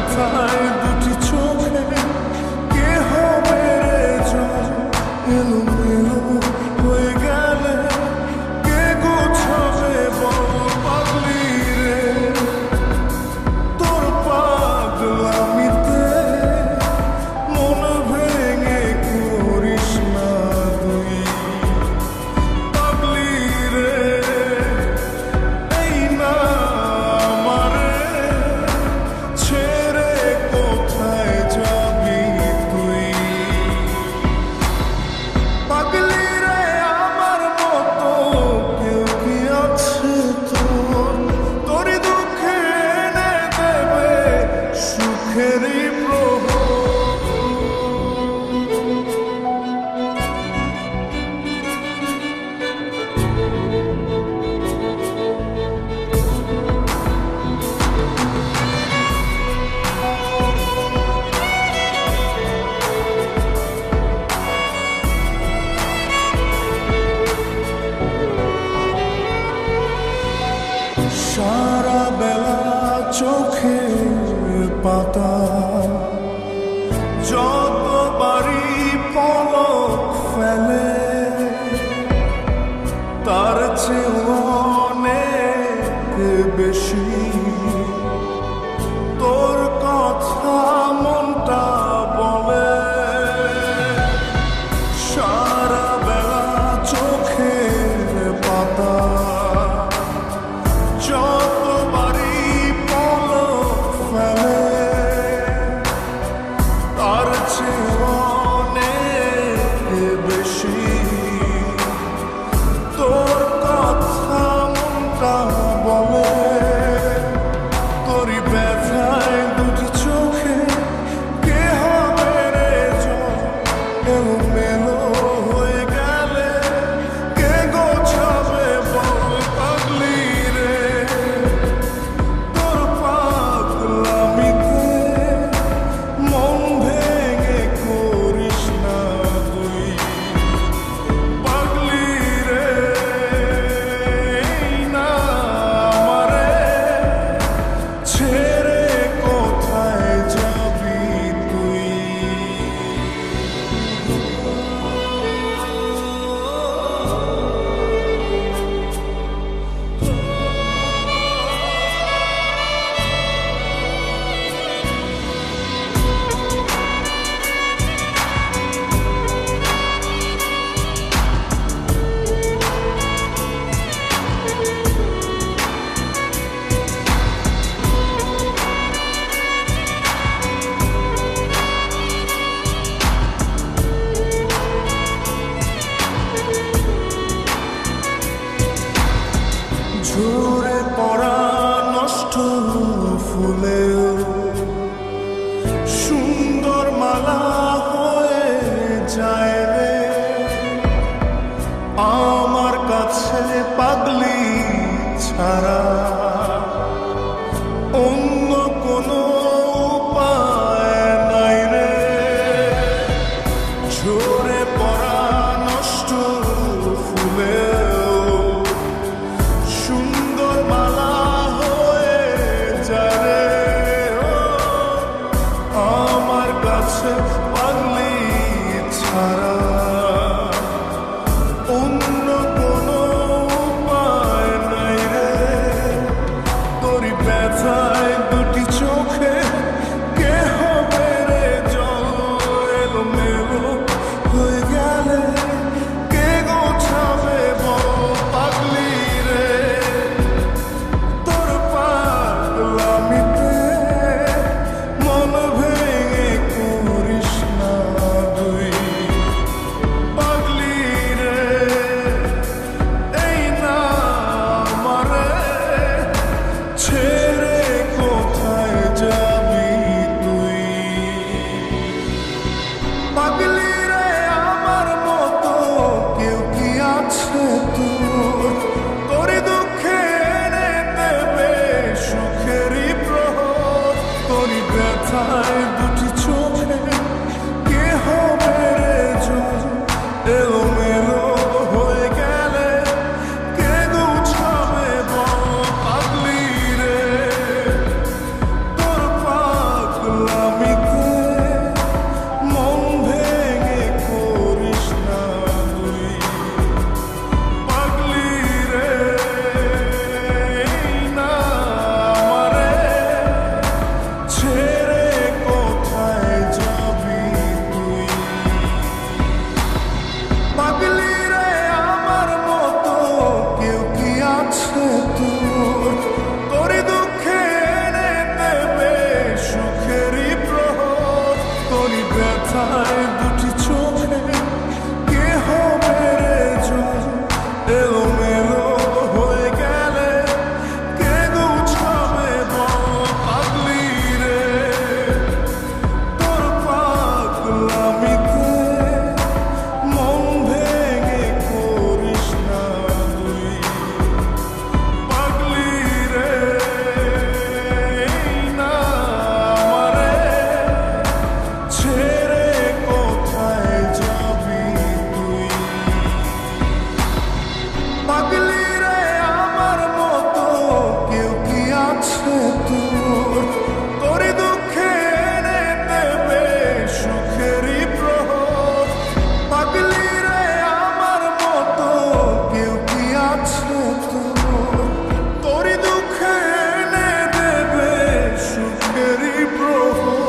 ব্যথায় দুটি চোখে কে হবে রে জল এলোমেলো হয়ে গেলে কে গোছাবে বল পাগলি রে তোর পাগলামিতে মন ভেঙে করিস না তুই পাগলি রে এই না আমারে ছেড়ে কোথায় যাবি তুই পাগলি রে আমার মতো কেউ কি আছে তোর তোরই দুঃখে এনে দেবে সুখেরই প্রভাব সারা বেলা চোখের পাতা যতবারই পলক ফেলে তার চেয়ে অনেক বেশি তোর কথা মনটা বলে সারা বেলা চোখের পাতা যতবারই পলক ফেলে তার চেয়ে অনেক বেশি তোর কথা মনটা বলে তোরই ব্যথায় দুটি চোখে কে হবে রে জল এলোমেলো হয়ে গেলে কে গোছাবে বল পাগলি রে তোর পাগলামিতে মন ভেঙে করিস না তুই পাগলি রে এই না আমারে ছেড়ে কোথায় যাবি তুই ঝরে পড়া নষ্ট ফুলেও সুন্দর মালা হয়ে যায় রে আমার কাছে পাগলি ছাড়া অন্য কোনো উপায় নাই রে ঝরে পড়া নষ্ট ফুলেও সুন্দর মালা হয়ে যায় রে আমার কাছে পাগলি ছাড়া অন্য কোনো উপায় নাই রে তোরই ব্যথায় দুটি চোখে কে হবে রে জল এলোমেলো হয়ে গেলে কে গোছাবে বল পাগলি রে তোর পাগলামিতে মন ভেঙে করিস না তুই পাগলি রে এই না আমারে ছেড়ে কোথায় যাবি তুই পাগলি রে আমার মতো কেউ কি আছে তোর তোরই দুঃখে এনে দেবে সুখেরই প্রহর তোরই ব্যথায় দুটি চোখে কে হবে রে জল এলোমেলো হয়ে গেলে কে গোছাবে বল পাগলি রে তোর পাগলামিতে যায় দুটি চোখে, কে হবে রে জয় এলোমেলো হয়ে গেলে, কে গুছাবে বল পাগলি রে। তোর পাগলামিতে মন ভেঙে করিস না তুই পাগলি রে। না আমারে ছেড়ে কোথায় যাবি তুই পাগলি রে। আমার মতো কেউ কি আছে তোর, তোরই দুঃখে এনে দেবে সুখেরই প্রহর। পাগলি রে আমার মতো কেউ কি আছে তোর, তোরই দুঃখে এনে দেবে সুখেরই প্রহর।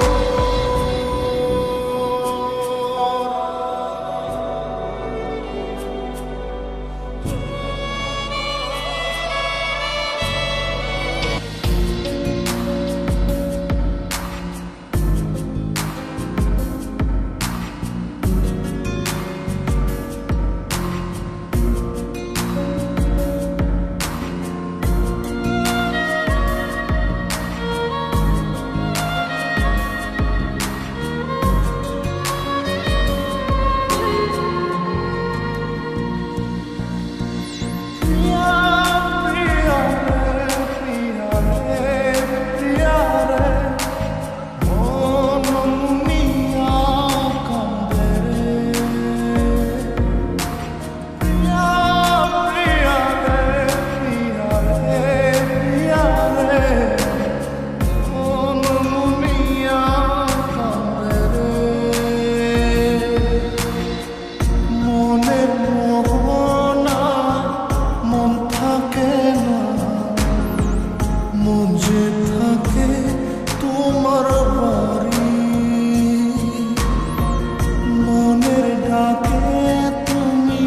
মঞ্জে থাকে তোমার বাড়ি, মনের ডাকে তুমি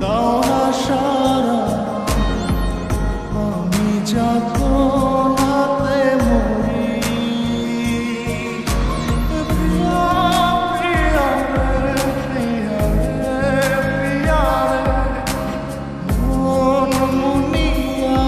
দাও না সারা, আমি যাবো নাতে মরি। প্রিয়া প্রিয়া রে প্রিয়া রে প্রিয়া রে মন মুনিয়া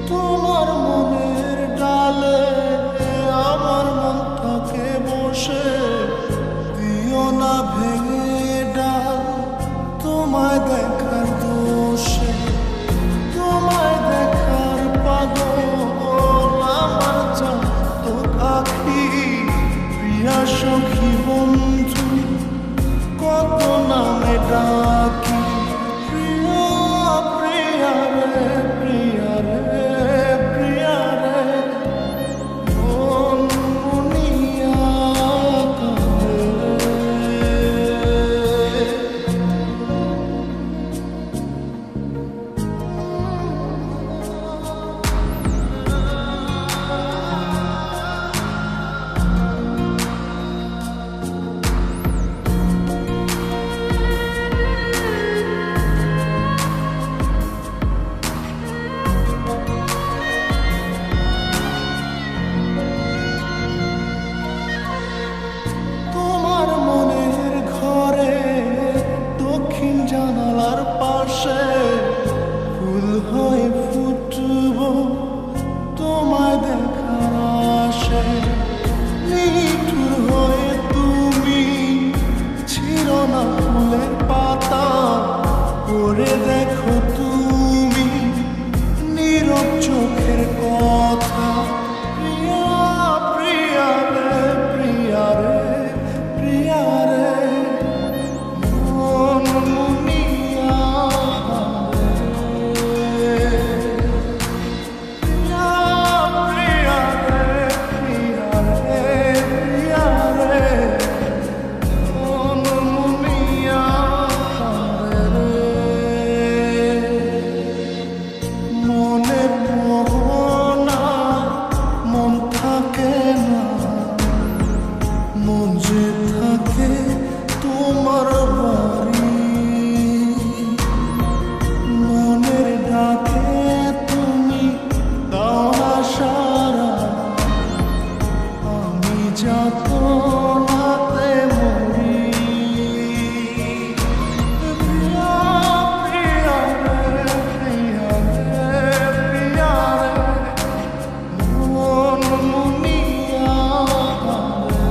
তোমার মনের ডালে আমার মন থাকে বসে, দিও না ভেঙে ডাল তোমায় দেখার দোষে। তোমায় দেখার পাগল আমার চাঁদ আখি, প্রিয়া সখী বন্ধু কত নামে ডাকি। প্রিয়া প্রিয়া রে প্রিয়া রে প্রিয়া রে মন মুনিয়া কাঁদে রে। যে থাকে তোমার বাড়ি, মনের ডাকে তুমি দাও না সারা, আমি যাত নাতে মরি। প্রিয়া প্রিয়া রে, প্রিয়া রে, প্রিয়া রে, মন মুনিয়া রে।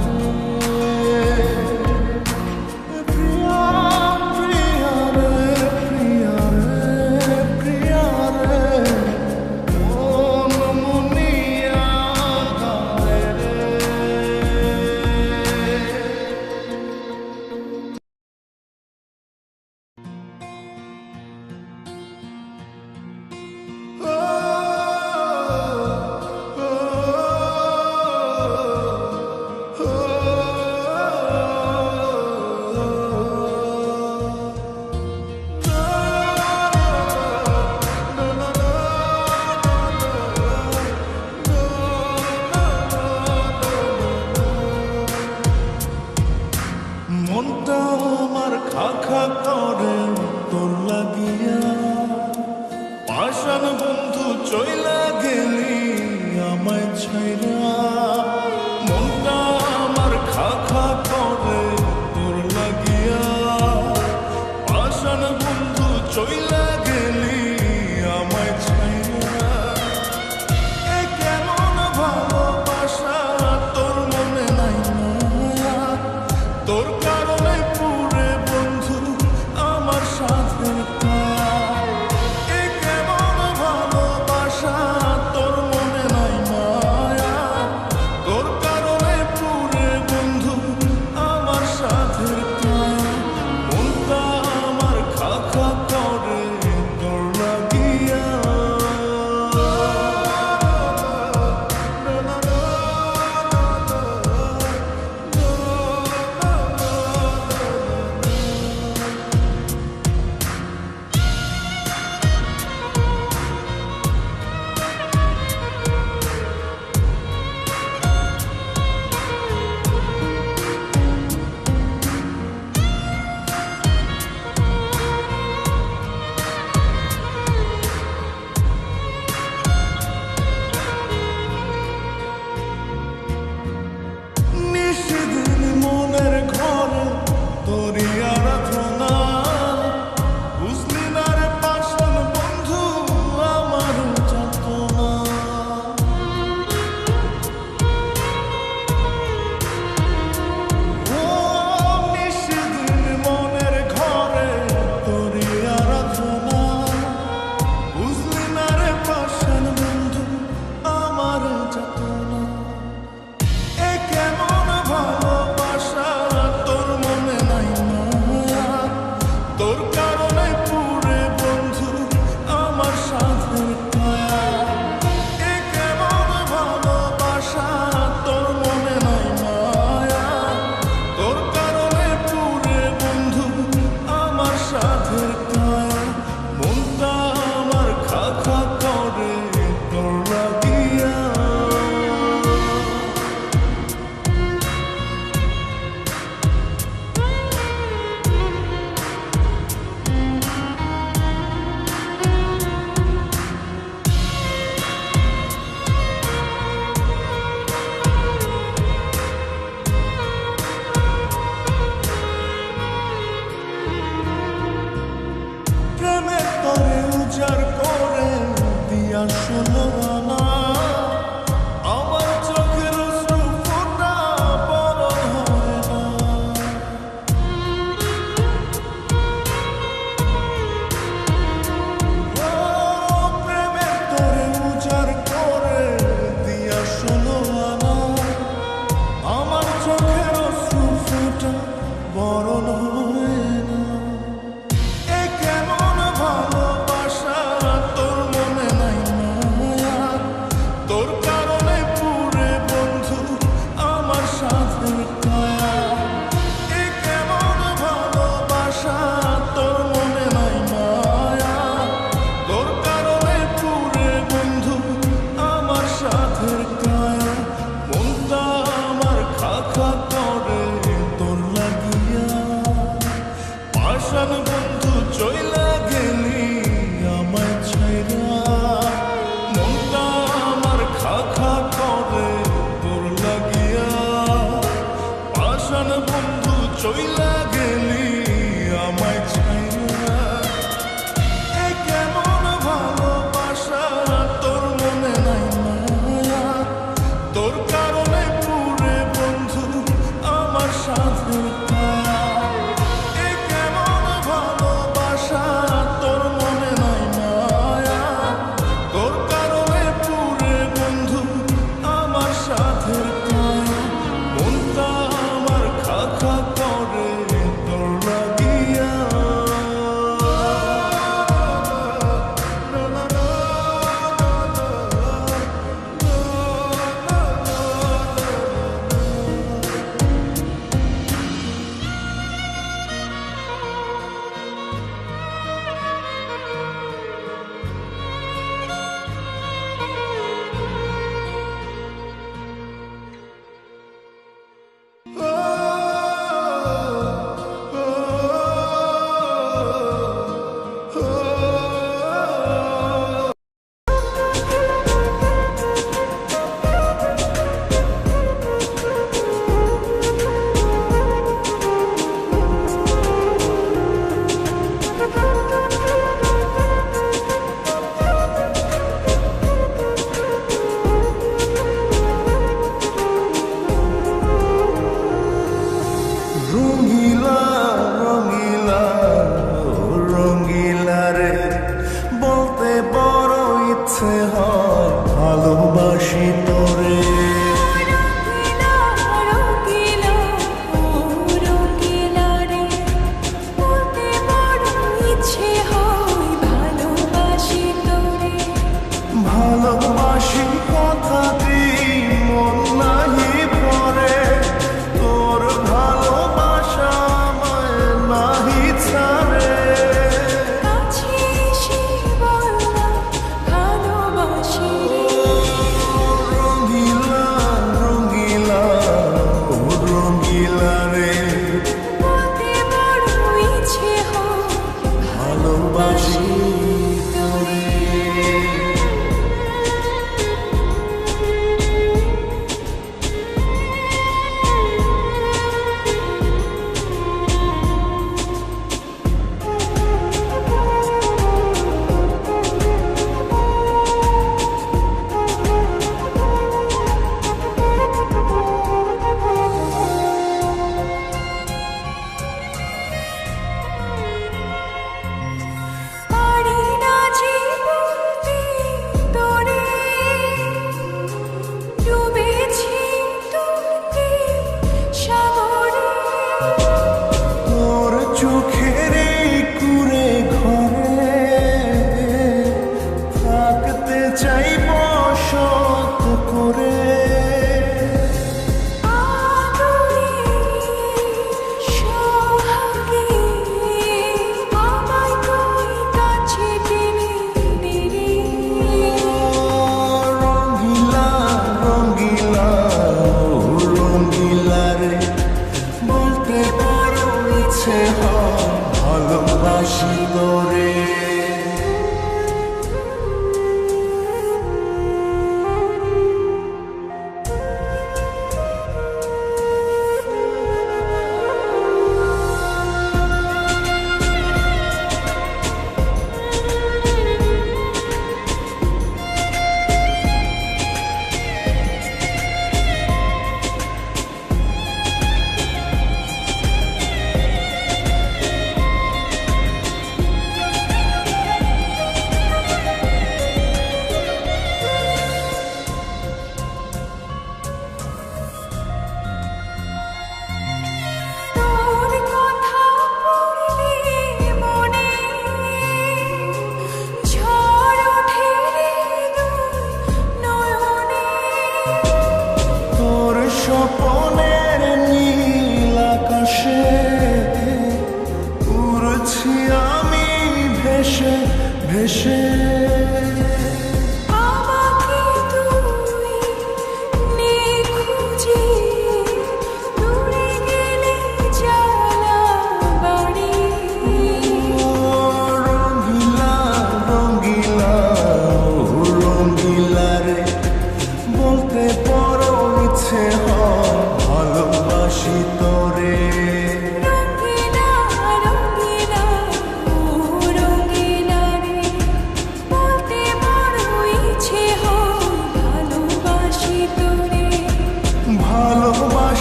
বন্ধু চইলা গেলি আমায় ছাইয়া। এ কেমন ভালোবাসা তোর মনে নাই মায়া, তোর কারণে পুরে বন্ধু আমার সাথে কায়া। এ কেমন ভালোবাসা তোর মনে নাই মায়া, তোর কারণে পুরে বন্ধু আমার সাথে কায়া। মনটা আমার খা খা করে তোর লাগিয়া। রঙিলা রঙিলা রঙিলা রে, বলতে বড় ইচ্ছে হয় ভালোবাসি তোরে। ভালোবাসি কথা দিই মন নাহি পরে, তোর ভালোবাসা আমায় নাহি ছাড়ে। রঙিলা রঙিলা রঙিলা রে, ভালোবাসি তোরে। তোর চোখের এই কুঁড়ে ঘরে থাকতে চাই বসত করে। রঙিলা রঙিলা রঙিলা রে, বলতে বড় ইচ্ছে হয় ভালোবাসি তোরে।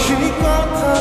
ভালোবাসি কথা